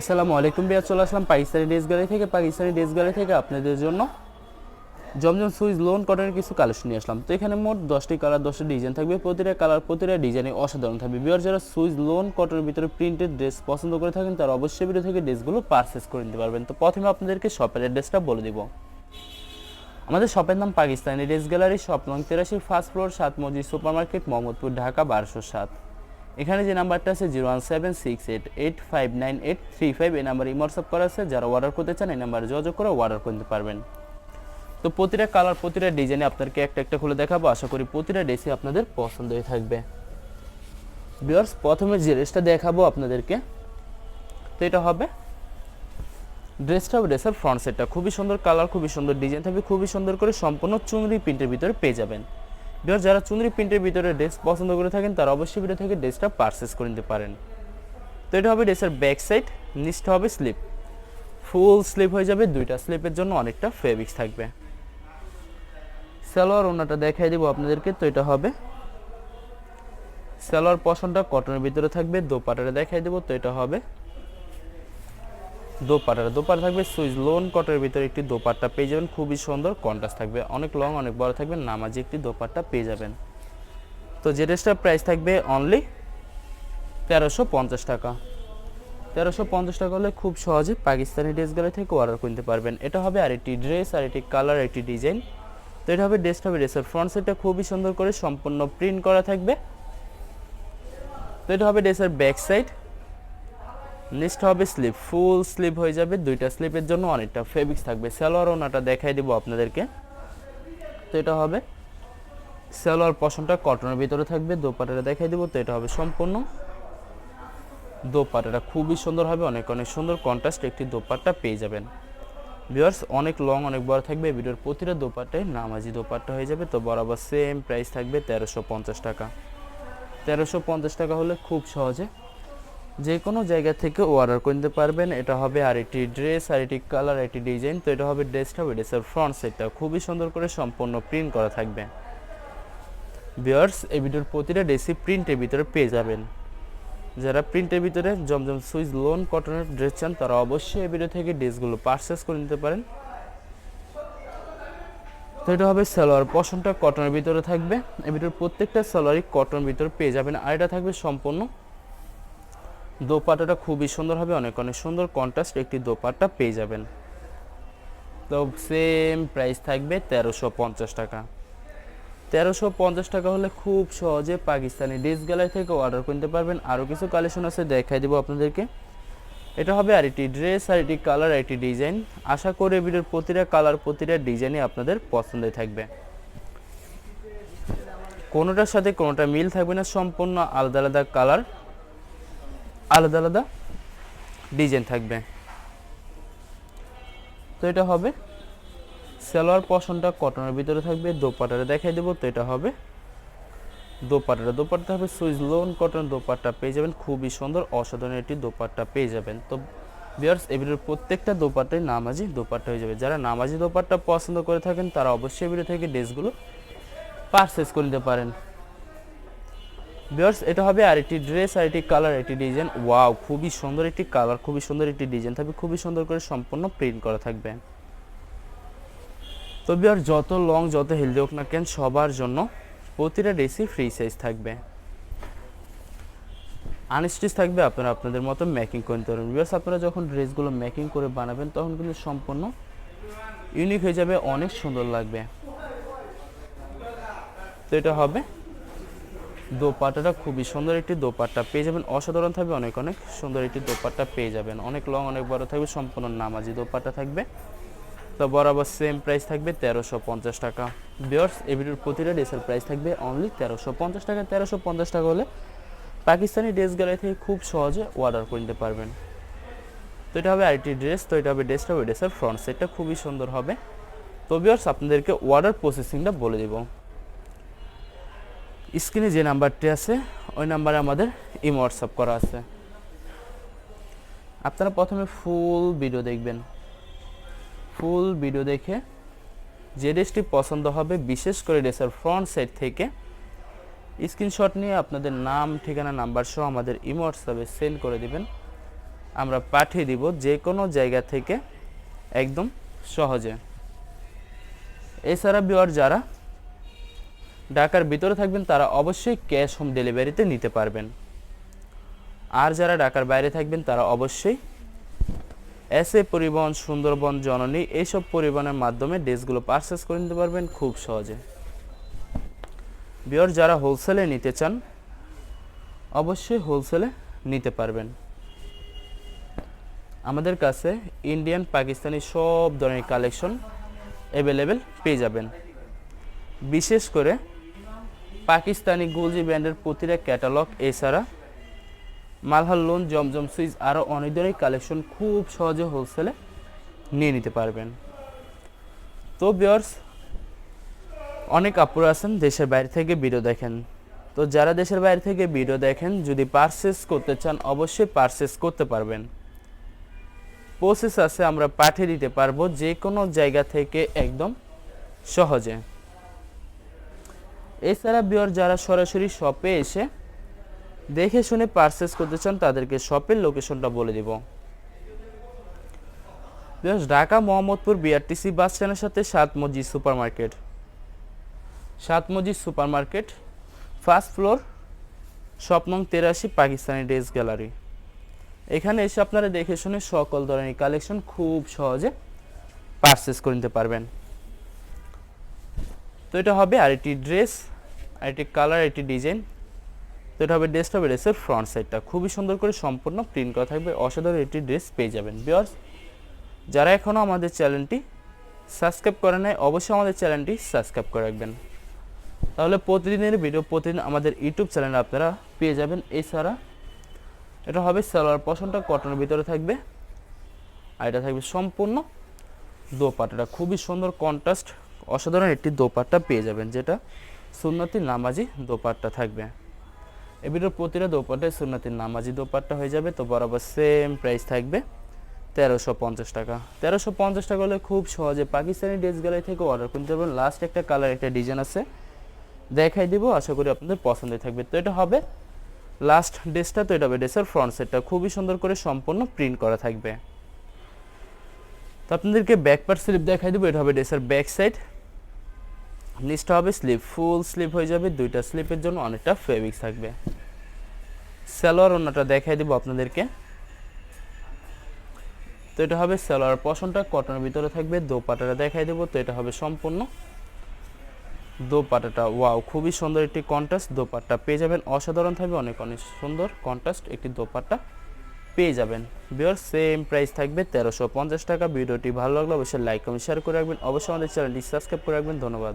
আসসালামু আলাইকুম বিয়ার, চলে আসলাম পাকিস্তানি ড্রেস গ্যালারি থেকে আপনাদের জন্য জমজম সুইজ লোন কটনের কিছু কালেকশন নিয়ে আসলাম। তো এখানে মোট 10টি কালার 10টি ডিজাইন থাকবে, প্রতিটা কালার প্রতিটা ডিজাইনে অসাধারণ থাকবে। বিয়ার যারা সুইজ লোন কটনের ভিতরে প্রিন্টেড ড্রেস পছন্দ করে থাকেন তারা অবশ্যই ভিডিও থেকে ড্রেসগুলো পারচেস করে নিতে পারবেন। তো প্রথমে আপনাদেরকে শপের অ্যাড্রেসটা বলে দিব। আমাদের শপের নাম পাকিস্তানি ড্রেস গ্যালারি, শপ নং 83, ফার্স্ট ফ্লোর, 7 মসজিদ সুপার মার্কেট, মোহাম্মদপুর, ঢাকা 1207। এখানে যে নাম্বারটা আছে 01768859835, এই নাম্বারে হোয়াটসঅ্যাপ করা আছে। যারা অর্ডার করতে চান এই নাম্বারে যোগাযোগ করে অর্ডার করতে পারবেন। তো প্রতিটা কালার প্রতিটা ডিজাইনে আপনাদেরকে একটা একটা খুলে দেখাবো, আশা করি প্রতিটা ড্রেসই আপনাদের পছন্দ হয়ে থাকবে। ভিউয়ার্স, প্রথমে যে ড্রেসটা দেখাবো আপনাদেরকে, তো এটা হবে ড্রেসের ফ্রন্ট সেটটা খুবই সুন্দর কালার, খুবই সুন্দর ডিজাইন থাকবে, খুবই সুন্দর করে সম্পূর্ণ চুনরি প্রিন্টের ভিতরে পেয়ে যাবেন। ভিউয়ার্স, যারা চুনরি প্রিন্টের ভিতরে ড্রেস পছন্দ করে থাকেন তারা অবশ্যই ভিডিও থেকে ড্রেসটা পারচেস করে নিতে পারেন। তো এটা হবে ড্রেসের ব্যাক সাইড, নিচটা হবে স্লিপ, ফুল স্লিপ হয়ে যাবে, দুইটা স্লিপের জন্য অনেকটা ফেব্রিক্স থাকবে। সালোয়ার ওনাটা দেখাই দেবো আপনাদেরকে। তো এটা হবে সালোয়ার পশনটা কটনের ভিতরে থাকবে, দোপাটাটা দেখাই দেবো। তো এটা হবে দোপাট্টা থাকবে সুইজ লোন কটনের ভিতরে একটি দোপাট্টা পেয়ে যাবেন, খুবই সুন্দর কন্ট্রাস্ট থাকবে, অনেক লং অনেক বড় থাকবে, নামাজি একটি দোপাট্টা পেয়ে যাবেন। তো যে ড্রেসটার প্রাইস থাকবে অনলি 1350 টাকা। 1350 টাকা হলে খুব সহজে পাকিস্তানি ড্রেস গ্যালারি থেকে অর্ডার করতে পারবেন। এটা হবে আরেকটি ড্রেস, আরেকটি কালার, একটি ডিজাইন। তো এটা হবে ড্রেসের ফ্রন্ট সাইডটা খুবই সুন্দর করে সম্পূর্ণ প্রিন্ট করা থাকবে। তো এটা হবে ড্রেসের ব্যাক সাইড, নেক্সট হবে স্লিপ, ফুল স্লিপ হয়ে যাবে, দুইটা স্লিপের জন্য অনেকটা ফেব্রিক্স থাকবে। সালোয়ার ওনাটা দেখাই দিব আপনাদেরকে। তো এটা হবে সালোয়ার পশনটা কটনের ভিতরে থাকবে, দোপাট্টাটা দেখাই দিব। তো এটা হবে সম্পূর্ণ দোপাট্টাটা খুবই সুন্দর হবে, অনেক অনেক সুন্দর কন্ট্রাস্ট একটি দোপাট্টা পেয়ে যাবেন। ভিউয়ার্স, অনেক লং অনেক বড় থাকবে, ভিডিওর প্রতিটা দোপাট্টায় নামাজি দোপাট্টা হয়ে যাবে। তো বরাবর সেম প্রাইস থাকবে 1350 টাকা। 1350 টাকা হলে খুব সহজে যে কোনো জায়গা থেকে অর্ডার করতে পারবেন। এটা হবে আরেকটি ড্রেস, আরেকটি কালার, আরেকটি ডিজাইন। তো এটা হবে ড্রেসের ফ্রন্ট সাইডটা খুবই সুন্দর করে সম্পূর্ণ প্রিন্ট করা থাকবে। ভিউয়ার্স, এই ভিডিওর প্রতিটা ড্রেসই প্রিন্টের ভিতরে পেয়ে যাবেন। যারা প্রিন্টের ভিতরে জমজম সুইজ লোন কটনের ড্রেস চান তারা অবশ্যই এই ভিডিও থেকে ড্রেসগুলো পারচেস করে নিতে পারেন। তো এটা হবে সালোয়ার পশনটা কটনের ভিতরে থাকবে, এই ভিডিওর প্রত্যেকটা সালোয়ারই কটনের ভিতরে পেয়ে যাবেন। আর এটা থাকবে সম্পূর্ণ দোপাট্টাটা খুবই সুন্দর হবে, অনেক অনেক সুন্দর কন্ট্রাস্ট একটি দোপাট্টা পেয়ে যাবেন। তো সেম প্রাইস থাকবে 1350 টাকা। 1350 টাকা হলে খুব সহজে পাকিস্তানি ড্রেস গ্যালারি থেকে অর্ডার করতে পারবেন। আরও কিছু কালেকশন আছে, দেখাই দেবো আপনাদেরকে। এটা হবে আরেকটি ড্রেস, আরেকটি কালার, আরেকটি ডিজাইন। আশা করি ভিডিওর প্রতিটা কালার প্রতিটা ডিজাইনই আপনাদের পছন্দের থাকবে, কোনোটার সাথে কোনোটা মিল থাকবে না, সম্পূর্ণ আলাদা আলাদা কালার, আলাদা আলাদা ডিজাইন থাকবে। তো এটা হবে সালোয়ার পশনটা কটনের ভিতরে থাকবে, দোপাট্টাটা দেখাই দেবো। তো এটা হবে দোপাট্টা হবে সুইজ লোন কটন দোপাট্টা পেয়ে যাবেন, খুবই সুন্দর অসাধারণ একটি দোপাট্টা পেয়ে যাবেন। তো ভিউয়ার্স, এই ভিডিওর প্রত্যেকটা দোপাট্টাই নামাজি দোপাট্টা হয়ে যাবে। যারা নামাজি দোপাট্টা পছন্দ করে থাকেন তারা অবশ্যই ভিডিও থেকে ড্রেসগুলো পারচেস করে নিতে পারেন। ভিউয়ার্স, এটা হবে আরেকটি ড্রেস, আরেকটি কালার, আরেকটি ডিজাইন। ওয়াও, খুবই সুন্দর একটি কালার, খুবই সুন্দর একটি ডিজাইন থাকবে, খুবই সুন্দর করে সম্পূর্ণ প্রিন্ট করা থাকবে। তো ভিউয়ার্স, যত লং যত হেলদি হোক না কেন সবার জন্য প্রতিটা ড্রেসই ফ্রি সাইজ থাকবে, আনস্টিচ থাকবে, আপনারা আপনাদের মতো মেকিং করতে পারবেন। ভিউয়ার্স, আপনারা যখন ড্রেসগুলো মেকিং করে বানাবেন তখন কিন্তু সম্পূর্ণ ইউনিক হয়ে যাবে, অনেক সুন্দর লাগবে। তো এটা হবে দোপাট্টাটা খুবই সুন্দর একটি দোপাট্টা পেয়ে যাবেন, অসাধারণ থাকবে, অনেক অনেক সুন্দর একটি দোপাট্টা পেয়ে যাবেন, অনেক লং অনেক বড় থাকবে, সম্পূর্ণ নামাজি দোপাট্টা থাকবে। তো বরাবর সেম প্রাইস থাকবে 1350 টাকা। ভিউয়ার্স, এই ভিডিওর প্রতিটা ড্রেসের প্রাইস থাকবে অনলি 1350 টাকা। 1350 টাকা হলে পাকিস্তানি ড্রেস গ্যালারি থেকে খুব সহজে অর্ডার করে নিতে পারবেন। তো এটা হবে আরেকটি ড্রেস, তো এটা হবে ড্রেসের ফ্রন্ট সাইডটা খুবই সুন্দর হবে। তো ভিউয়ার্স, আপনাদেরকে অর্ডার প্রসেসিংটা বলে দেব। স্ক্রিনে যে নাম্বারটি আছে ওই নাম্বারে আমাদের হোয়াটসঅ্যাপ করা আছে। আপনারা প্রথমে ফুল ভিডিও দেখবেন, ফুল ভিডিও দেখে যে ড্রেসটি পছন্দ হবে বিশেষ করে ড্রেসের ফ্রন্ট সাইড থেকে স্ক্রিনশট নিয়ে আপনাদের নাম ঠিকানা নাম্বার সহ আমাদের হোয়াটসঅ্যাপে সেন্ড করে দিবেন। আমরা পাঠিয়ে দিব যে কোনো জায়গা থেকে একদম সহজে। এছাড়া ভিউয়ার যারা ঢাকার ভিতরে থাকবেন তারা অবশ্যই ক্যাশ হোম ডেলিভারিতে নিতে পারবেন। আর যারা ঢাকার বাইরে থাকবেন তারা অবশ্যই এসএ পরিবহন, সুন্দরবন, জননী এইসব পরিবহনের মাধ্যমে ড্রেসগুলো পারচেস করে নিতে পারবেন খুব সহজে। ভিউয়ার যারা হোলসেলে নিতে চান অবশ্যই হোলসেলে নিতে পারবেন। আমাদের কাছে ইন্ডিয়ান, পাকিস্তানি সব ধরনের কালেকশন অ্যাভেলেবেল পেয়ে যাবেন। বিশেষ করে পাকিস্তানি গুলজি ব্র্যান্ডের প্রতিটা ক্যাটালগ, এছাড়া মালহার লোন, জমজম সুইচ আরও অনেক ধরনের কালেকশন খুব সহজে হোলসেলে নিয়ে নিতে পারবেন। তো ভিউয়ার্স, অনেক আপুরা আছেন দেশের বাইরে থেকে ভিডিও দেখেন। তো যারা দেশের বাইরে থেকে ভিডিও দেখেন যদি পারচেস করতে চান অবশ্যই পারচেস করতে পারবেন। প্রসেস আছে, আমরা পাঠিয়ে দিতে পারবো যে কোনো জায়গা থেকে একদম সহজে। এছাড়া ভিউয়ার যারা সরাসরি শপে এসে দেখে শুনে পারচেস করতে চান তাদেরকে শপের লোকেশনটা বলে দিব। ঢাকা মোহাম্মদপুর বিআরটিসি বাস স্ট্যান্ডের সাথে 7 মসজিদ সুপার মার্কেট, 7 মসজিদ super market, first floor, shop নং 83, পাকিস্তানি ড্রেস গ্যালারি। এখানে এসে আপনারা দেখে শুনে সকল ধরনের কালেকশন খুব সহজে পারচেস করে নিতে পারবেন। তো এটা হবে আরেকটি ড্রেস, আরেকটি কালার, আরেকটি ডিজাইন। তো এটা হবে ড্রেসটা, হবে ড্রেসের ফ্রন্ট সাইডটা খুবই সুন্দর করে সম্পূর্ণ প্রিন্ট করা থাকবে। অসাধারণ একটি ড্রেস পেয়ে যাবেন। ভিউয়ার্স, যারা এখনও আমাদের চ্যানেলটি সাবস্ক্রাইব করে নাই অবশ্যই আমাদের চ্যানেলটি সাবস্ক্রাইব করে রাখবেন, তাহলে প্রতিদিনের ভিডিও প্রতিদিন আমাদের ইউটিউব চ্যানেলে আপনারা পেয়ে যাবেন। এছাড়া এটা হবে সালোয়ার পশনটা কটনের ভিতরে থাকবে, আর এটা থাকবে সম্পূর্ণ দোপাট্টাটা খুবই সুন্দর কন্ট্রাস্ট অসাধারণ একটি দোপাট্টা পেয়ে যাবেন, যেটা সুন্নতি নামাজি দোপাট্টা থাকবে। এই ভিডিওর প্রতিটা দোপাট্টায় সুন্নতি নামাজি দোপাট্টা হয়ে যাবে। তো বরাবর সেম প্রাইস থাকবে 1350 টাকা। 1350 টাকা হলে খুব সহজে পাকিস্তানি ড্রেস গ্যালারি থেকে অর্ডার করতে পারবেন। লাস্ট একটা কালার, একটা ডিজাইন আছে, দেখাই দিব, আশা করি আপনাদের পছন্দের থাকবে। তো এটা হবে লাস্ট ড্রেসটা। তো এটা হবে ড্রেসের ফ্রন্ট সাইডটা খুবই সুন্দর করে সম্পূর্ণ প্রিন্ট করা থাকবে। তো আপনাদেরকে ব্যাক পার্ট স্লিপ দেখাই দিব। এটা হবে ড্রেসের ব্যাক সাইড, নিচটা হবে স্লিপ, ফুল স্লিপ হয়ে যাবে। দুইটা স্লিপের জন্য অনেকটা ফেব্রিক্স থাকবে। সালোয়ার ওন্নাটা দেখাই দিব আপনাদেরকে। তো এটা হবে সালোয়ার পশনটা কটনের ভিতরে থাকবে। দোপাট্টাটা দেখাই দেবো। তো এটা হবে সম্পূর্ণ দোপাট্টাটা, ওয়াও খুবই সুন্দর একটি কন্ট্রাস্ট দোপাট্টা পেয়ে যাবেন। অসাধারণ থাকবে, অনেক অনেক সুন্দর কন্ট্রাস্ট একটি দোপাট্টা পেয়ে যাবেন। ভিউয়ার্স, সেম প্রাইস থাকবে 1350 টাকা। ভিডিওটি ভালো লাগলে অবশ্যই লাইক কমেন্ট শেয়ার করে রাখবেন। অবশ্যই আমাদের চ্যানেলটি সাবস্ক্রাইব করে রাখবেন। ধন্যবাদ।